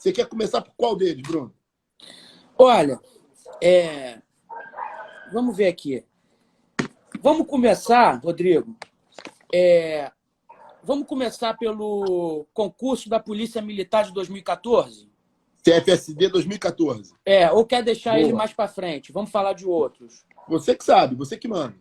Você quer começar por qual deles, Bruno? Olha, vamos ver aqui. Vamos começar, Rodrigo, vamos começar pelo concurso da Polícia Militar de 2014? CFSD 2014. Ou quer deixar Boa. ele mais para frente? Vamos falar de outros. Você que sabe, você que manda.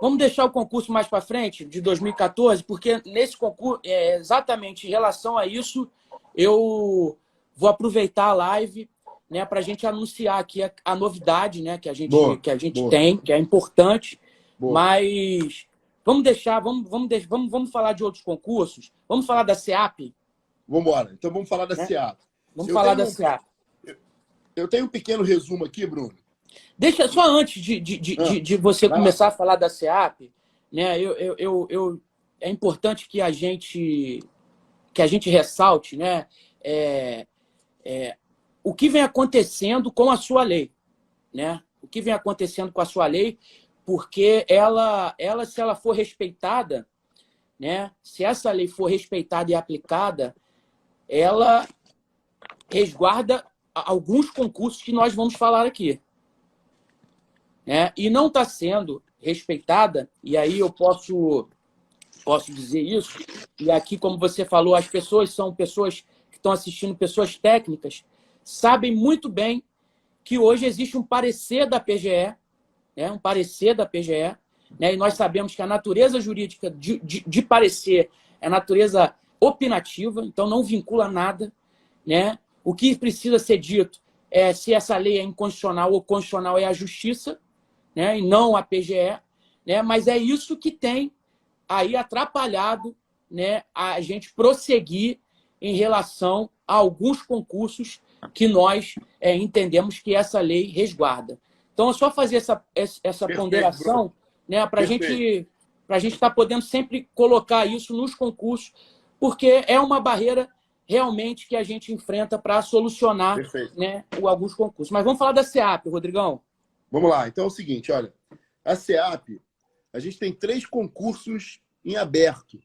Vamos deixar o concurso mais para frente, de 2014, porque nesse concurso, exatamente em relação a isso, eu vou aproveitar a live, né, para a gente anunciar aqui a novidade, né, que a gente tem, que é importante. Boa. Mas vamos deixar, vamos falar de outros concursos. Vamos falar da SEAP? Vamos embora. Então vamos falar da SEAP. Vamos falar da SEAP. Eu tenho um pequeno resumo aqui, Bruno. Deixa só antes de você começar a falar da SEAP, né? É importante que a gente ressalte, né? O que vem acontecendo com a sua lei, né? O que vem acontecendo com a sua lei, porque ela se ela for respeitada, né? Se essa lei for respeitada e aplicada, ela resguarda alguns concursos que nós vamos falar aqui. E não está sendo respeitada, e aí eu posso dizer isso, e aqui, como você falou, as pessoas são pessoas que estão assistindo, pessoas técnicas, sabem muito bem que hoje existe um parecer da PGE, né, né, e nós sabemos que a natureza jurídica de parecer é natureza opinativa, então não vincula nada, né? O que precisa ser dito é se essa lei é inconstitucional ou constitucional é a justiça, né, e não a PGE, né, mas é isso que tem aí atrapalhado, né, a gente prosseguir em relação a alguns concursos que nós entendemos que essa lei resguarda. Então, é só fazer essa ponderação, né, para a gente estar podendo sempre colocar isso nos concursos, porque é uma barreira realmente que a gente enfrenta para solucionar, né, alguns concursos. Mas vamos falar da SEAP, Rodrigão. Vamos lá. Então é o seguinte, olha. A SEAP, a gente tem 3 concursos em aberto.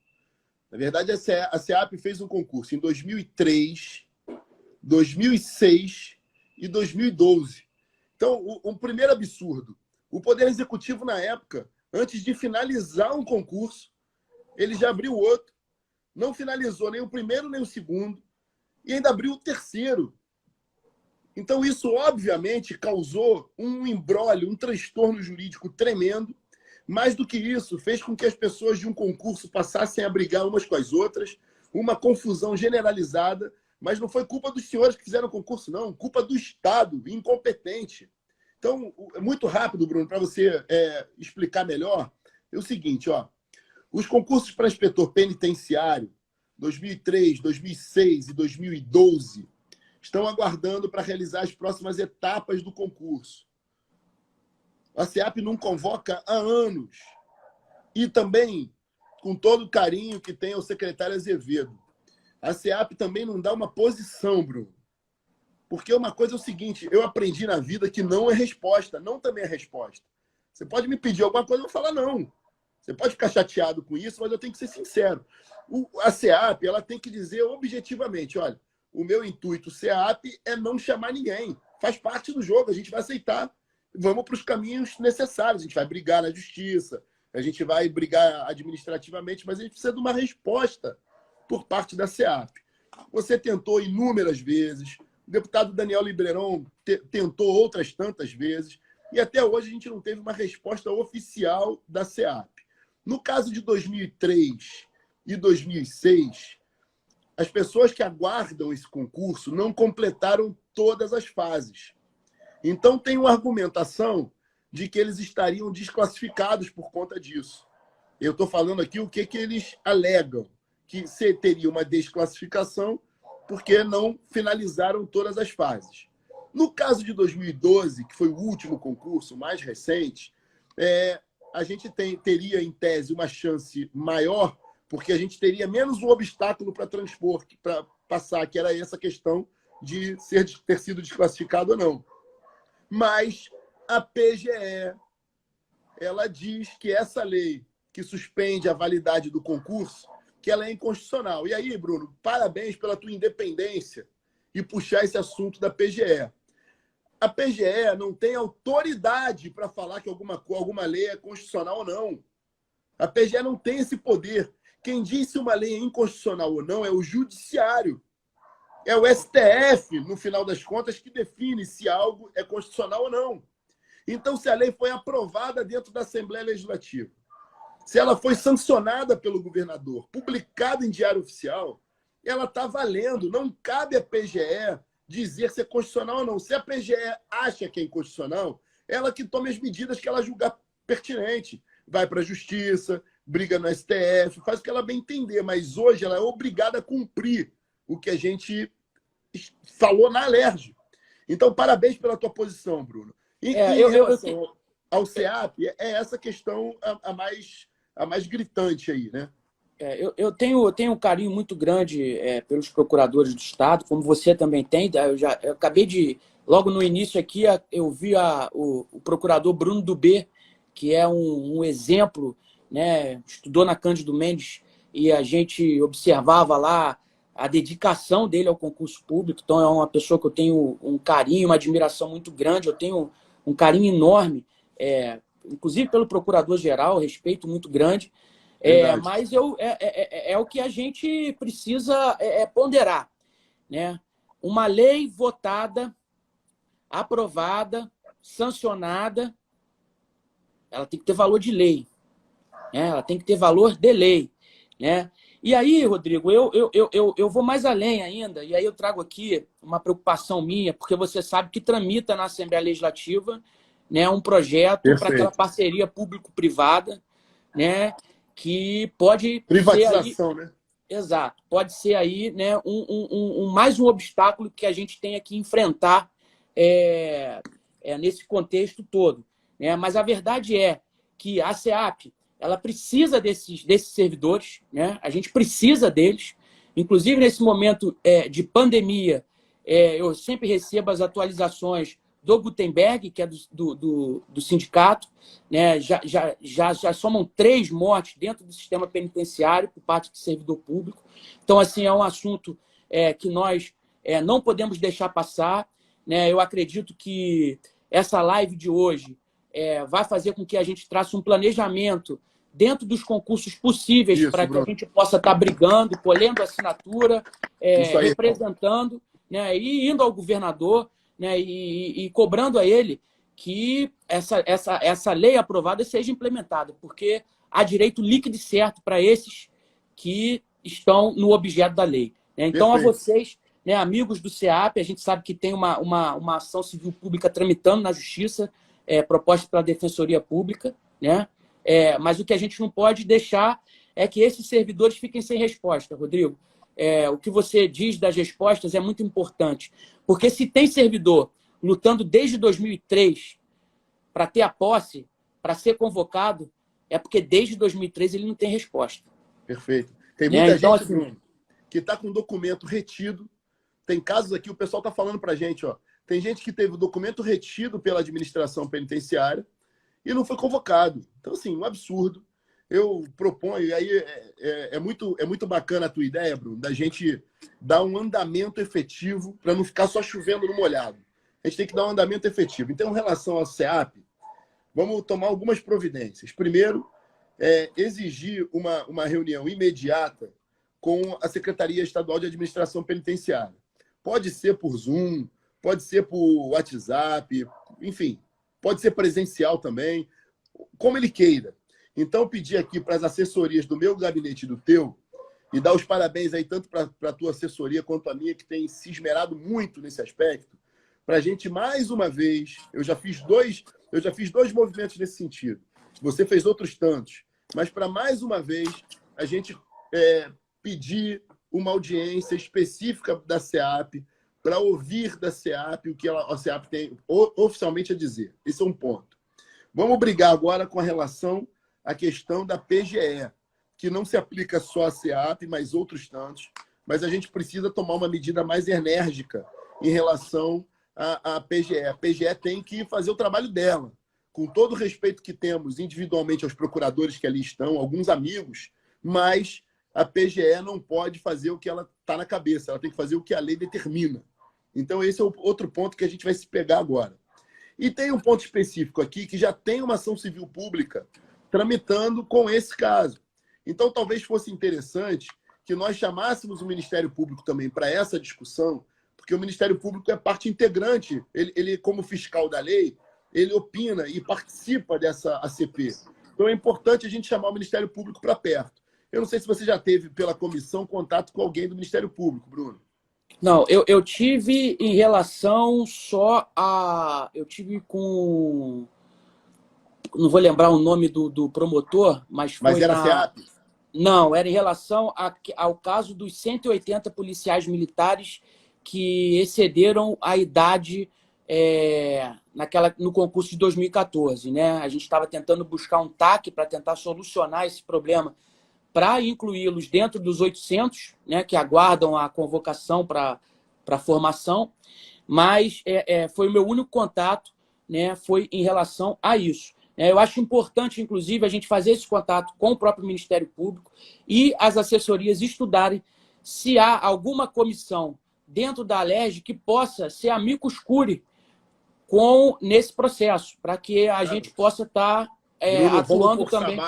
Na verdade, a SEAP fez um concurso em 2003, 2006 e 2012. Então, o primeiro absurdo. O Poder Executivo, na época, antes de finalizar um concurso, ele já abriu outro, não finalizou nem o primeiro nem o segundo, e ainda abriu o terceiro. Então, isso, obviamente, causou um imbróglio, um transtorno jurídico tremendo. Mais do que isso, fez com que as pessoas de um concurso passassem a brigar umas com as outras, uma confusão generalizada, mas não foi culpa dos senhores que fizeram o concurso, não. Culpa do Estado, incompetente. Então, muito rápido, Bruno, para você explicar melhor, é o seguinte, ó. Os concursos para inspetor penitenciário, 2003, 2006 e 2012, estão aguardando para realizar as próximas etapas do concurso. A SEAP não convoca há anos. E também, com todo o carinho que tem ao secretário Azevedo, a SEAP também não dá uma posição, Bruno. Porque uma coisa é o seguinte, eu aprendi na vida que não é resposta, não também é resposta. Você pode me pedir alguma coisa, eu vou falar não. Você pode ficar chateado com isso, mas eu tenho que ser sincero. A SEAP, ela tem que dizer objetivamente, olha, o meu intuito SEAP é não chamar ninguém. Faz parte do jogo, a gente vai aceitar. Vamos para os caminhos necessários. A gente vai brigar na justiça, a gente vai brigar administrativamente, mas a gente precisa de uma resposta por parte da SEAP. Você tentou inúmeras vezes, o deputado Daniel Libreron tentou outras tantas vezes, e até hoje a gente não teve uma resposta oficial da SEAP. No caso de 2003 e 2006, as pessoas que aguardam esse concurso não completaram todas as fases. Então, tem uma argumentação de que eles estariam desclassificados por conta disso. Eu estou falando aqui o que eles alegam, que teria uma desclassificação porque não finalizaram todas as fases. No caso de 2012, que foi o último concurso, mais recente, a gente teria, em tese, uma chance maior, porque a gente teria menos um obstáculo para transpor, para passar, que era essa questão de ter sido desclassificado ou não. Mas a PGE, ela diz que essa lei que suspende a validade do concurso, que ela é inconstitucional. E aí, Bruno, parabéns pela tua independência e puxar esse assunto da PGE. A PGE não tem autoridade para falar que alguma lei é constitucional ou não. A PGE não tem esse poder. Quem diz se uma lei é inconstitucional ou não é o judiciário. É o STF, no final das contas, que define se algo é constitucional ou não. Então, se a lei foi aprovada dentro da Assembleia Legislativa, se ela foi sancionada pelo governador, publicada em Diário Oficial, ela está valendo. Não cabe à PGE dizer se é constitucional ou não. Se a PGE acha que é inconstitucional, ela que tome as medidas que ela julgar pertinente. Vai para a Justiça, briga no STF, faz o que ela bem entender. Mas hoje ela é obrigada a cumprir o que a gente falou na Alerj. Então, parabéns pela tua posição, Bruno. Em relação ao SEAP, é essa questão a mais gritante aí, né? Eu tenho um carinho muito grande pelos procuradores do Estado, como você também tem. Eu acabei de, logo no início aqui, eu vi o procurador Bruno Dubé, que é um exemplo, né? Estudou na Cândido Mendes e a gente observava lá a dedicação dele ao concurso público. Então, é uma pessoa que eu tenho um carinho, uma admiração muito grande, eu tenho um carinho enorme, inclusive pelo procurador-geral, respeito muito grande. Mas é o que a gente precisa ponderar, né? Uma lei votada, aprovada, sancionada, ela tem que ter valor de lei, né? Ela tem que ter valor de lei, né? E aí, Rodrigo, eu vou mais além ainda, e aí eu trago aqui uma preocupação minha, porque você sabe que tramita na Assembleia Legislativa, né, um projeto para aquela parceria público-privada, né, que pode privatização, ser aí, né? Exato. Pode ser aí, né, mais um obstáculo que a gente tenha que enfrentar nesse contexto todo, né? Mas a verdade é que a SEAP ela precisa desses servidores, né? A gente precisa deles. Inclusive, nesse momento de pandemia, eu sempre recebo as atualizações do Gutenberg, que é do sindicato, né? Já somam 3 mortes dentro do sistema penitenciário por parte de servidor público. Então, assim, é um assunto que nós não podemos deixar passar, né? Eu acredito que essa live de hoje vai fazer com que a gente trace um planejamento dentro dos concursos possíveis para que a gente possa estar brigando, colhendo assinatura, representando, né? E indo ao governador, né, e cobrando a ele que essa lei aprovada seja implementada, porque há direito líquido e certo para esses que estão no objeto da lei, né? Então, a vocês, né, amigos do SEAP, a gente sabe que tem uma ação civil pública tramitando na Justiça, proposta pela Defensoria Pública, né? Mas o que a gente não pode deixar é que esses servidores fiquem sem resposta, Rodrigo. O que você diz das respostas é muito importante, porque se tem servidor lutando desde 2003 para ter a posse, para ser convocado, é porque desde 2003 ele não tem resposta. Perfeito. Tem muita então, gente, Bruno, que está com documento retido. Tem casos aqui, o pessoal está falando para a gente, ó, tem gente que teve o documento retido pela administração penitenciária e não foi convocado. Então, assim, um absurdo. Eu proponho, e aí é muito bacana a tua ideia, Bruno, da gente dar um andamento efetivo para não ficar só chovendo no molhado. A gente tem que dar um andamento efetivo. Então, em relação ao SEAP, vamos tomar algumas providências. Primeiro, exigir uma reunião imediata com a Secretaria Estadual de Administração Penitenciária. Pode ser por Zoom, pode ser por WhatsApp, enfim, pode ser presencial também, como ele queira. Então, pedir aqui para as assessorias do meu gabinete e do teu, e dar os parabéns aí tanto para a tua assessoria quanto a minha, que tem se esmerado muito nesse aspecto, para a gente, mais uma vez, eu já fiz dois movimentos nesse sentido. Você fez outros tantos. Mas, para mais uma vez, a gente pedir uma audiência específica da SEAP, para ouvir da SEAP o que a SEAP tem oficialmente a dizer. Esse é um ponto. Vamos brigar agora com a relação à questão da PGE, que não se aplica só à SEAP, mas outros tantos. Mas a gente precisa tomar uma medida mais enérgica em relação à PGE. A PGE tem que fazer o trabalho dela, com todo o respeito que temos individualmente aos procuradores que ali estão, alguns amigos, mas a PGE não pode fazer o que ela está na cabeça, ela tem que fazer o que a lei determina. Então, esse é o outro ponto que a gente vai se pegar agora. E tem um ponto específico aqui que já tem uma ação civil pública tramitando com esse caso. Então, talvez fosse interessante que nós chamássemos o Ministério Público também para essa discussão, porque o Ministério Público é parte integrante, ele como fiscal da lei, ele opina e participa dessa ACP. Então, é importante a gente chamar o Ministério Público para perto. Eu não sei se você já teve, pela comissão, contato com alguém do Ministério Público, Bruno. Não, eu tive em relação só a... Eu tive com... Não vou lembrar o nome do promotor, mas foi Mas era SEAP? Não, era em relação ao caso dos 180 policiais militares que excederam a idade no concurso de 2014. Né? A gente estava tentando buscar um TAC para tentar solucionar esse problema, para incluí-los dentro dos 800, né, que aguardam a convocação para a formação, mas foi o meu único contato, né, foi em relação a isso. Eu acho importante, inclusive, a gente fazer esse contato com o próprio Ministério Público e as assessorias estudarem se há alguma comissão dentro da Alerj que possa ser amicus curiae nesse processo, para que a gente possa estar atuando também.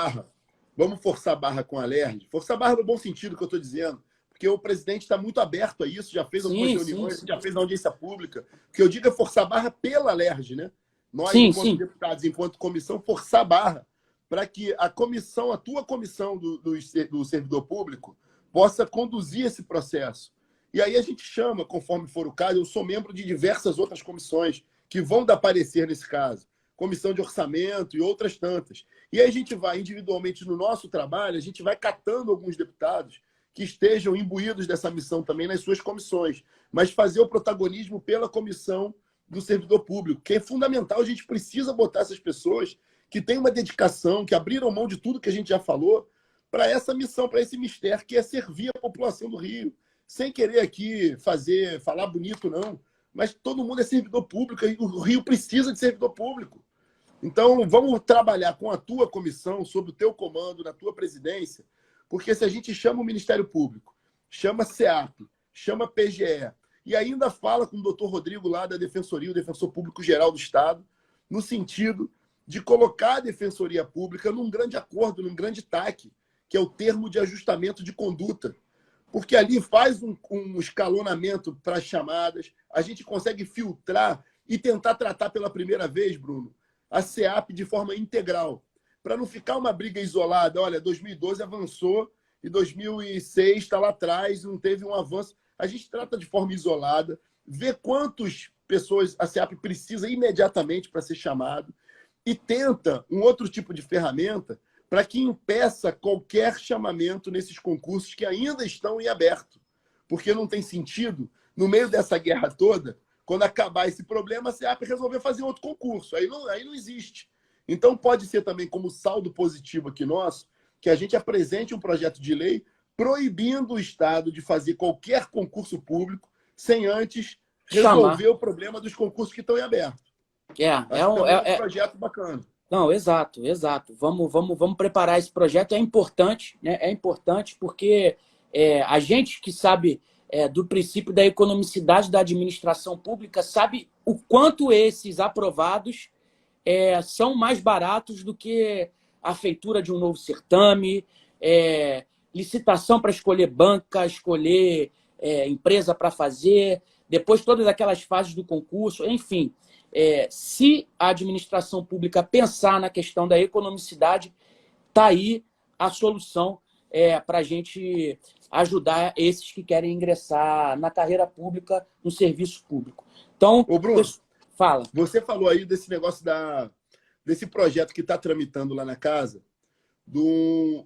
Vamos forçar a barra com a Alerj. Forçar a barra no bom sentido que eu estou dizendo, porque o presidente está muito aberto a isso, já fez algumas reuniões, já fez na audiência pública. O que eu digo é forçar a barra pela Alerj, né? Nós, enquanto deputados, enquanto comissão, forçar a barra para que a comissão, a tua comissão do servidor público, possa conduzir esse processo. E aí a gente chama, conforme for o caso, eu sou membro de diversas outras comissões que vão dar parecer nesse caso. Comissão de orçamento e outras tantas. E aí a gente vai, individualmente, no nosso trabalho, a gente vai catando alguns deputados que estejam imbuídos dessa missão também nas suas comissões, mas fazer o protagonismo pela comissão do servidor público, que é fundamental. A gente precisa botar essas pessoas que têm uma dedicação, que abriram mão de tudo que a gente já falou, para essa missão, para esse mistério, que é servir a população do Rio. Sem querer aqui falar bonito, não, mas todo mundo é servidor público e o Rio precisa de servidor público. Então, vamos trabalhar com a tua comissão, sob o teu comando, na tua presidência, porque se a gente chama o Ministério Público, chama SEAP, chama PGE, e ainda fala com o doutor Rodrigo lá da Defensoria, o Defensor Público Geral do Estado, no sentido de colocar a Defensoria Pública num grande acordo, num grande TAC, que é o termo de ajustamento de conduta. Porque ali faz um escalonamento para as chamadas, a gente consegue filtrar e tentar tratar pela primeira vez, Bruno, a SEAP de forma integral, para não ficar uma briga isolada. Olha, 2012 avançou e 2006 está lá atrás, não teve um avanço. A gente trata de forma isolada, vê quantas pessoas a SEAP precisa imediatamente para ser chamado e tenta um outro tipo de ferramenta para que impeça qualquer chamamento nesses concursos que ainda estão em aberto. Porque não tem sentido, no meio dessa guerra toda, quando acabar esse problema, a SEAP resolver fazer outro concurso. Aí não existe. Então, pode ser também como saldo positivo aqui nosso, que a gente apresente um projeto de lei proibindo o Estado de fazer qualquer concurso público sem antes resolver o problema dos concursos que estão em aberto. É um projeto bacana. Não, exato. Vamos preparar esse projeto. É importante, né? É importante porque a gente que sabe do princípio da economicidade da administração pública sabe o quanto esses aprovados são mais baratos do que a feitura de um novo certame, licitação para escolher banca, escolher empresa para fazer, depois todas aquelas fases do concurso, enfim. Se a administração pública pensar na questão da economicidade, está aí a solução para a gente ajudar esses que querem ingressar na carreira pública, no serviço público. Então, ô Bruno, fala. Você falou aí desse negócio desse projeto que está tramitando lá na casa,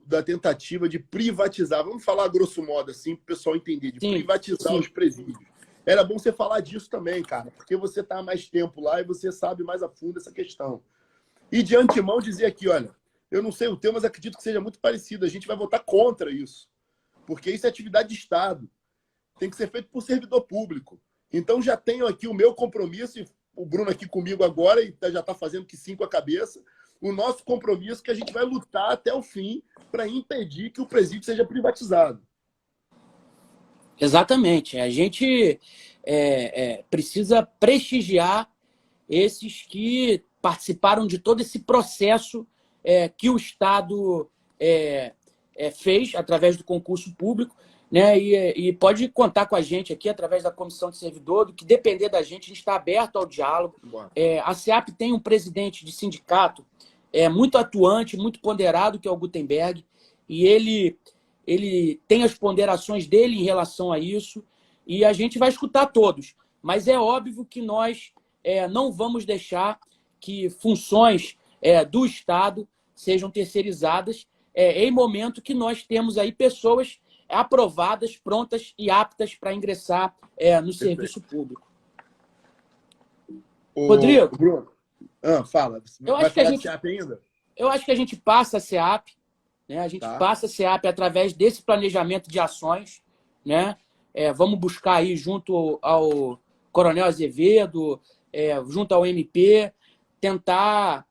da tentativa de privatizar, vamos falar grosso modo assim, para o pessoal entender, de privatizar os presídios. Era bom você falar disso também, cara, porque você está há mais tempo lá e você sabe mais a fundo essa questão. E de antemão dizer aqui, olha, eu não sei o teu, mas acredito que seja muito parecido. A gente vai votar contra isso, porque isso é atividade de Estado. Tem que ser feito por servidor público. Então já tenho aqui o meu compromisso, e o Bruno aqui comigo agora, e já está fazendo que 5 a cabeça, o nosso compromisso que a gente vai lutar até o fim para impedir que o presídio seja privatizado. Exatamente. A gente precisa prestigiar esses que participaram de todo esse processo que o Estado fez através do concurso público, né? E pode contar com a gente aqui através da comissão de servidor, do que depender da gente, a gente está aberto ao diálogo. A SEAP tem um presidente de sindicato muito atuante, muito ponderado, que é o Gutenberg, e ele tem as ponderações dele em relação a isso, e a gente vai escutar todos. Mas é óbvio que nós não vamos deixar que funções do Estado sejam terceirizadas em momento que nós temos aí pessoas aprovadas, prontas e aptas para ingressar no serviço público. Rodrigo, Bruno, fala. Vai falar de SEAP ainda? Eu acho que a gente passa a SEAP, né? A gente passa a SEAP através desse planejamento de ações, né? Vamos buscar aí junto ao Coronel Azevedo, junto ao MP, tentar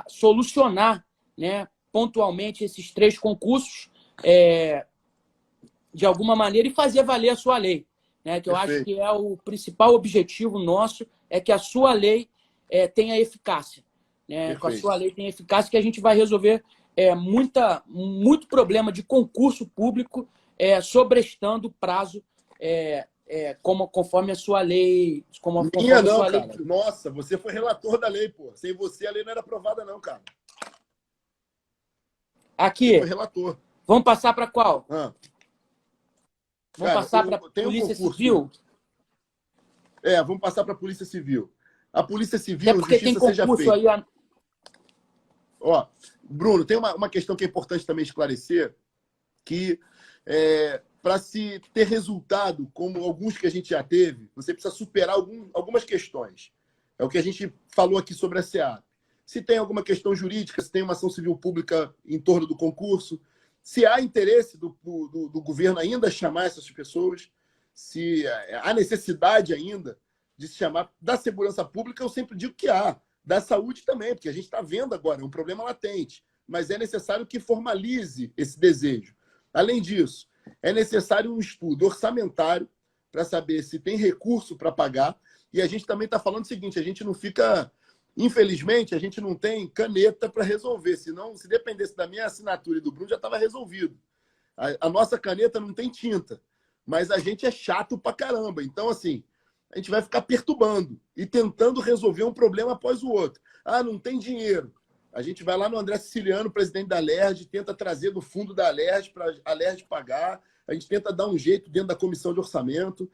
solucionar, né, pontualmente esses 3 concursos de alguma maneira e fazer valer a sua lei, né? Que eu acho que é o principal objetivo nosso, que a sua lei tenha eficácia, né? Com a sua lei tenha eficácia, que a gente vai resolver muito problema de concurso público sobrestando o prazo conforme a sua lei. Minha não, cara. Lei. Nossa, você foi relator da lei, pô. Sem você a lei não era aprovada, não, cara. Aqui. Você foi relator. Vamos passar para qual? Vamos passar para a Polícia Civil? Vamos passar para a Polícia Civil. A Polícia Civil, porque justiça tem seja concurso feita. aí. Ó, Bruno, tem uma questão que é importante também esclarecer, que para se ter resultado, como alguns que a gente já teve, você precisa superar algumas questões. É o que a gente falou aqui sobre a SEAP. Se tem alguma questão jurídica, se tem uma ação civil pública em torno do concurso, se há interesse do governo ainda chamar essas pessoas, se há necessidade ainda de se chamar da segurança pública, eu sempre digo que há. Da saúde também, porque a gente está vendo agora, é um problema latente. Mas é necessário que formalize esse desejo. Além disso, é necessário um estudo orçamentário para saber se tem recurso para pagar. E a gente também está falando o seguinte, a gente não fica... Infelizmente, a gente não tem caneta para resolver. Senão, se dependesse da minha assinatura e do Bruno, já estava resolvido. A nossa caneta não tem tinta. Mas a gente é chato pra caramba. Então, assim, a gente vai ficar perturbando e tentando resolver um problema após o outro. Não tem dinheiro. A gente vai lá no André Siciliano, presidente da Alerj, tenta trazer do fundo da Alerj para a Alerj pagar. A gente tenta dar um jeito dentro da comissão de orçamento.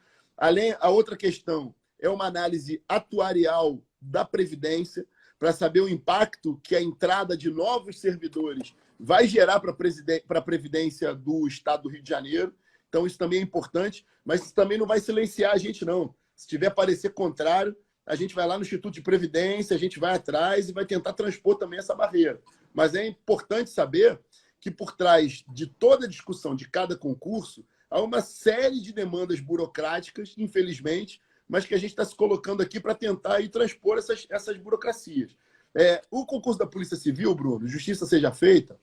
A outra questão é uma análise atuarial da Previdência, para saber o impacto que a entrada de novos servidores vai gerar para a Previdência do Estado do Rio de Janeiro. Então, isso também é importante, mas isso também não vai silenciar a gente, não. Se tiver parecer contrário, a gente vai lá no Instituto de Previdência, a gente vai atrás e vai tentar transpor também essa barreira. Mas é importante saber que por trás de toda a discussão de cada concurso, há uma série de demandas burocráticas, infelizmente, mas que a gente está se colocando aqui para tentar ir transpor essas burocracias. O concurso da Polícia Civil, Bruno, justiça seja feita,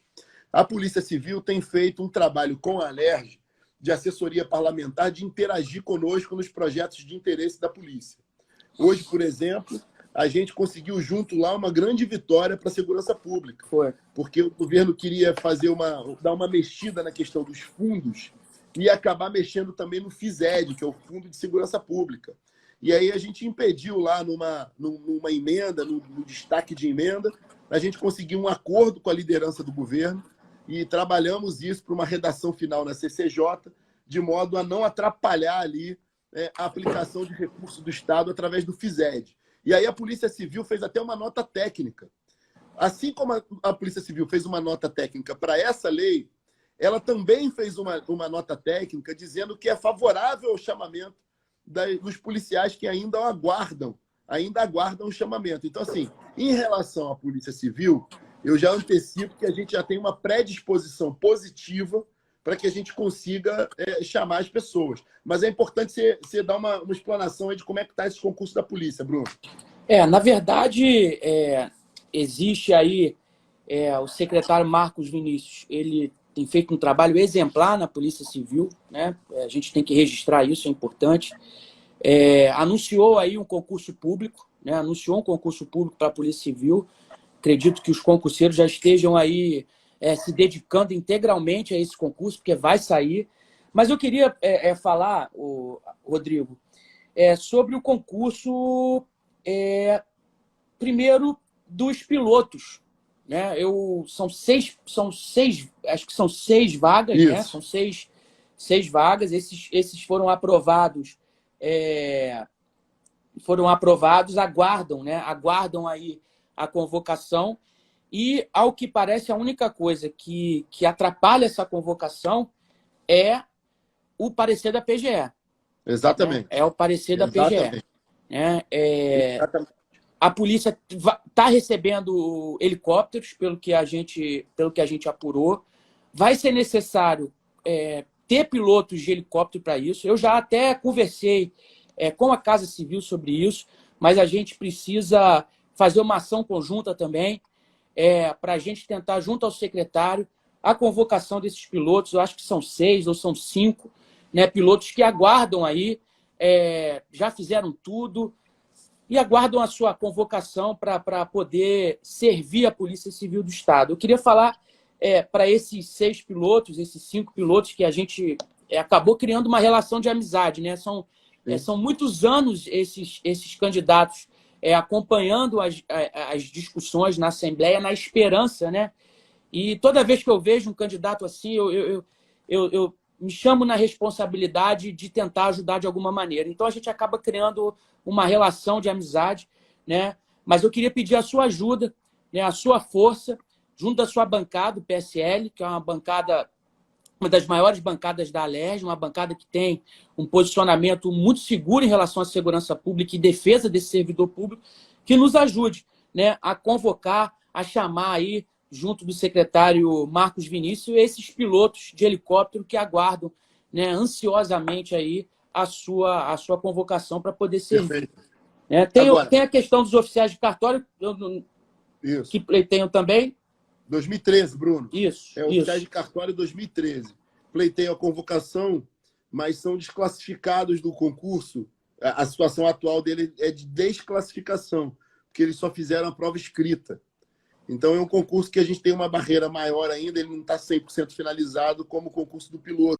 a Polícia Civil tem feito um trabalho com a Alerj de assessoria parlamentar, de interagir conosco nos projetos de interesse da polícia. Hoje, por exemplo, a gente conseguiu junto lá uma grande vitória para a segurança pública. Porque o governo queria dar uma mexida na questão dos fundos e acabar mexendo também no FISED, que é o Fundo de Segurança Pública. E aí a gente impediu lá numa emenda, no destaque de emenda, a gente conseguiu um acordo com a liderança do governo e trabalhamos isso para uma redação final na CCJ, de modo a não atrapalhar ali a aplicação de recursos do Estado através do FISED. E aí a Polícia Civil fez até uma nota técnica. Assim como a Polícia Civil fez uma nota técnica para essa lei, ela também fez uma nota técnica dizendo que é favorável ao chamamento dos policiais que ainda aguardam o chamamento. Então, assim, em relação à Polícia Civil, eu já antecipo que a gente já tem uma predisposição positiva para que a gente consiga chamar as pessoas. Mas é importante você dar uma explanação aí de como é que está esse concurso da polícia, Bruno. Na verdade, existe aí o secretário Marcos Vinícius, ele tem feito um trabalho exemplar na Polícia Civil, né? A gente tem que registrar isso, é importante. Anunciou aí um concurso público, né? Anunciou um concurso público para a Polícia Civil. Acredito que os concurseiros já estejam aí se dedicando integralmente a esse concurso, porque vai sair. Mas eu queria falar, Rodrigo, sobre o concurso, primeiro, dos pilotos. Né? São seis, acho que são 6 vagas, né? São seis vagas. Esses foram aprovados, aguardam, né? Aguardam aí a convocação. E, ao que parece, a única coisa que atrapalha essa convocação é o parecer da PGE. Exatamente. Né? É o parecer da PGE. Né? Exatamente. A polícia está recebendo helicópteros, pelo que a gente apurou. Vai ser necessário ter pilotos de helicóptero para isso. Eu já até conversei com a Casa Civil sobre isso, mas a gente precisa fazer uma ação conjunta também para a gente tentar, junto ao secretário, a convocação desses pilotos. Eu acho que são 6 ou são 5, né, pilotos que aguardam aí, já fizeram tudo, e aguardam a sua convocação para poder servir a Polícia Civil do Estado. Eu queria falar para esses 6 pilotos, esses 5 pilotos, que a gente acabou criando uma relação de amizade. Né? São muitos anos esses candidatos acompanhando as discussões na Assembleia, na esperança. Né? E toda vez que eu vejo um candidato assim, eu me chamo na responsabilidade de tentar ajudar de alguma maneira. Então, a gente acaba criando uma relação de amizade, né? Mas eu queria pedir a sua ajuda, né? A sua força, junto da sua bancada, o PSL, que é uma das maiores bancadas da Alerj, uma bancada que tem um posicionamento muito seguro em relação à segurança pública e defesa desse servidor público, que nos ajude, né, a convocar, a chamar aí, junto do secretário Marcos Vinícius, esses pilotos de helicóptero que aguardam, né, ansiosamente aí a sua convocação para poder servir. Tem a questão dos oficiais de cartório, que pleiteiam também. 2013, Bruno. Isso. Oficiais de cartório 2013. Pleiteiam a convocação, mas são desclassificados do concurso. A situação atual dele é de desclassificação, porque eles só fizeram a prova escrita. Então, é um concurso que a gente tem uma barreira maior ainda, ele não está 100% finalizado como o concurso do piloto.